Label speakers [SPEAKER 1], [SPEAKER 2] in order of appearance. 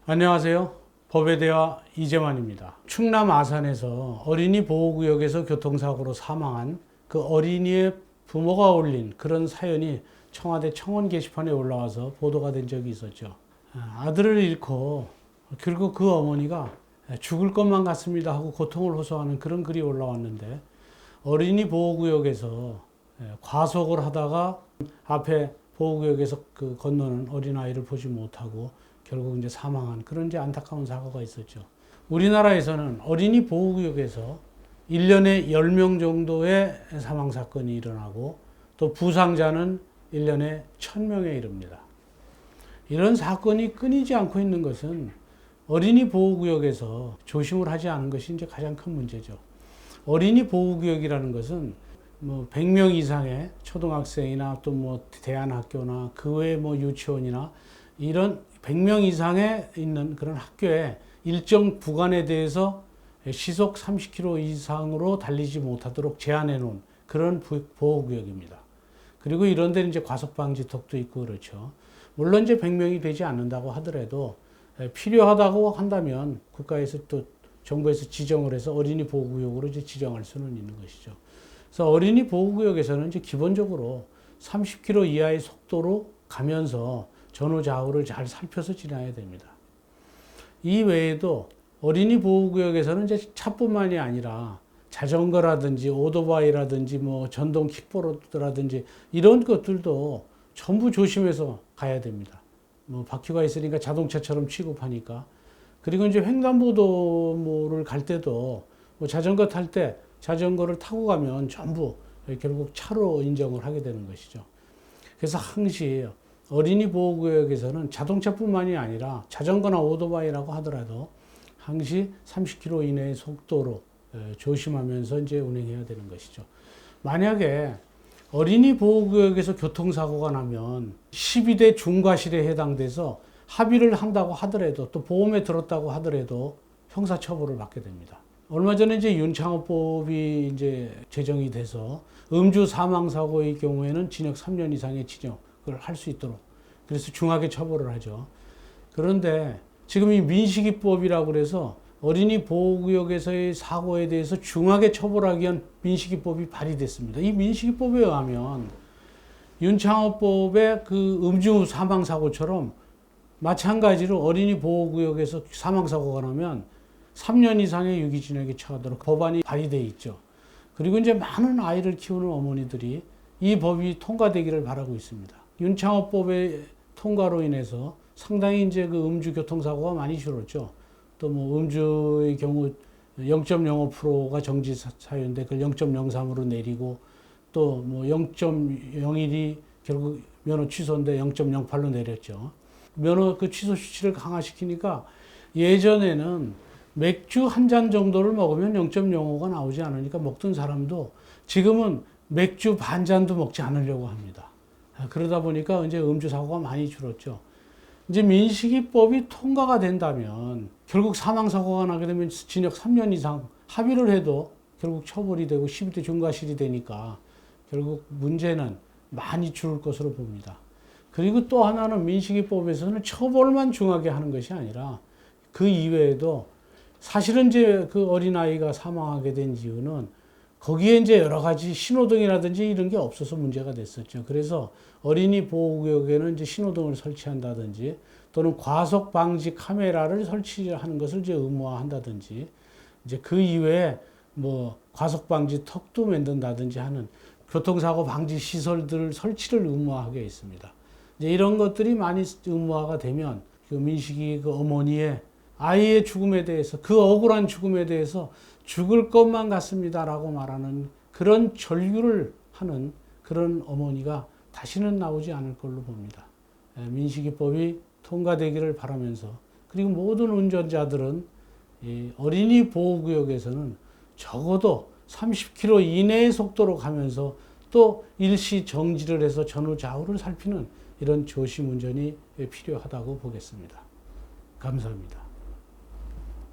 [SPEAKER 1] 안녕하세요. 법의 대화 이재만입니다. 충남 아산에서 어린이 보호구역에서 교통사고로 사망한 그 어린이의 부모가 올린 그런 사연이 청와대 청원 게시판에 올라와서 보도가 된 적이 있었죠. 아들을 잃고 결국 그 어머니가 죽을 것만 같습니다 하고 고통을 호소하는 그런 글이 올라왔는데, 어린이 보호구역에서 과속을 하다가 앞에 보호구역에서 그 건너는 어린아이를 보지 못하고 결국 이제 사망한 그런 이제 안타까운 사고가 있었죠. 우리나라에서는 어린이 보호구역에서 1년에 10명 정도의 사망 사건이 일어나고 또 부상자는 1년에 1000명에 이릅니다. 이런 사건이 끊이지 않고 있는 것은 어린이 보호구역에서 조심을 하지 않은 것이 이제 가장 큰 문제죠. 어린이 보호구역이라는 것은 뭐 100명 이상의 초등학생이나 또 뭐 대안학교나 그 외에 뭐 유치원이나 이런 100명 이상에 있는 그런 학교에 일정 구간에 대해서 시속 30km 이상으로 달리지 못하도록 제한해 놓은 그런 보호구역입니다. 그리고 이런 데는 이제 과속방지턱도 있고 그렇죠. 물론 이제 100명이 되지 않는다고 하더라도 필요하다고 한다면 국가에서 또 정부에서 지정을 해서 어린이 보호구역으로 이제 지정할 수는 있는 것이죠. 그래서 어린이 보호구역에서는 이제 기본적으로 30km 이하의 속도로 가면서 전후 좌우를 잘 살펴서 지나야 됩니다. 이 외에도 어린이 보호구역에서는 이제 차뿐만이 아니라 자전거라든지 오토바이라든지 뭐 전동 킥보드라든지 이런 것들도 전부 조심해서 가야 됩니다. 뭐 바퀴가 있으니까 자동차처럼 취급하니까. 그리고 이제 횡단보도를 갈 때도 뭐 자전거 탈 때 자전거를 타고 가면 전부 결국 차로 인정을 하게 되는 것이죠. 그래서 항시 어린이 보호구역에서는 자동차뿐만이 아니라 자전거나 오토바이라고 하더라도 항시 30km 이내의 속도로 조심하면서 이제 운행해야 되는 것이죠. 만약에 어린이 보호구역에서 교통사고가 나면 12대 중과실에 해당돼서 합의를 한다고 하더라도 또 보험에 들었다고 하더라도 형사처벌을 받게 됩니다. 얼마 전에 이제 윤창호법이 이제 제정이 돼서 음주 사망사고의 경우에는 징역 3년 이상의 징역을 할 수 있도록 그래서 중하게 처벌을 하죠. 그런데 지금 이 민식이법이라고 그래서 어린이 보호구역에서의 사고에 대해서 중하게 처벌하기 위한 민식이법이 발의됐습니다. 이 민식이법에 의하면 윤창호법의 그 음주 사망사고처럼 마찬가지로 어린이 보호구역에서 사망사고가 나면 3년 이상의 유기징역에 처하도록 법안이 발의되어 있죠. 그리고 이제 많은 아이를 키우는 어머니들이 이 법이 통과되기를 바라고 있습니다. 윤창호법의 통과로 인해서 상당히 이제 그 음주 교통사고가 많이 줄었죠. 또 뭐 음주의 경우 0.05%가 정지 사유인데 그걸 0.03으로 내리고 또 뭐 0.01이 결국 면허 취소인데 0.08로 내렸죠. 면허 그 취소 수치를 강화시키니까 예전에는 맥주 한 잔 정도를 먹으면 0.05가 나오지 않으니까 먹던 사람도 지금은 맥주 반 잔도 먹지 않으려고 합니다. 그러다 보니까 이제 음주 사고가 많이 줄었죠. 이제 민식이법이 통과가 된다면 결국 사망사고가 나게 되면 징역 3년 이상 합의를 해도 결국 처벌이 되고 12대 중과실이 되니까 결국 문제는 많이 줄을 것으로 봅니다. 그리고 또 하나는 민식이법에서는 처벌만 중하게 하는 것이 아니라 그 이외에도 사실은 이제 그 어린아이가 사망하게 된 이유는 거기에 이제 여러 가지 신호등이라든지 이런 게 없어서 문제가 됐었죠. 그래서 어린이 보호구역에는 이제 신호등을 설치한다든지 또는 과속 방지 카메라를 설치하는 것을 이제 의무화한다든지 이제 그 이외에 뭐 과속 방지 턱도 만든다든지 하는 교통사고 방지 시설들 설치를 의무화하게 있습니다. 이제 이런 것들이 많이 의무화가 되면 그 민식이 그 어머니의 아이의 죽음에 대해서 그 억울한 죽음에 대해서 죽을 것만 같습니다라고 말하는 그런 절규를 하는 그런 어머니가 다시는 나오지 않을 걸로 봅니다. 민식이법이 통과되기를 바라면서 그리고 모든 운전자들은 이 어린이 보호구역에서는 적어도 30km 이내의 속도로 가면서 또 일시 정지를 해서 전후 좌우를 살피는 이런 조심 운전이 필요하다고 보겠습니다. 감사합니다.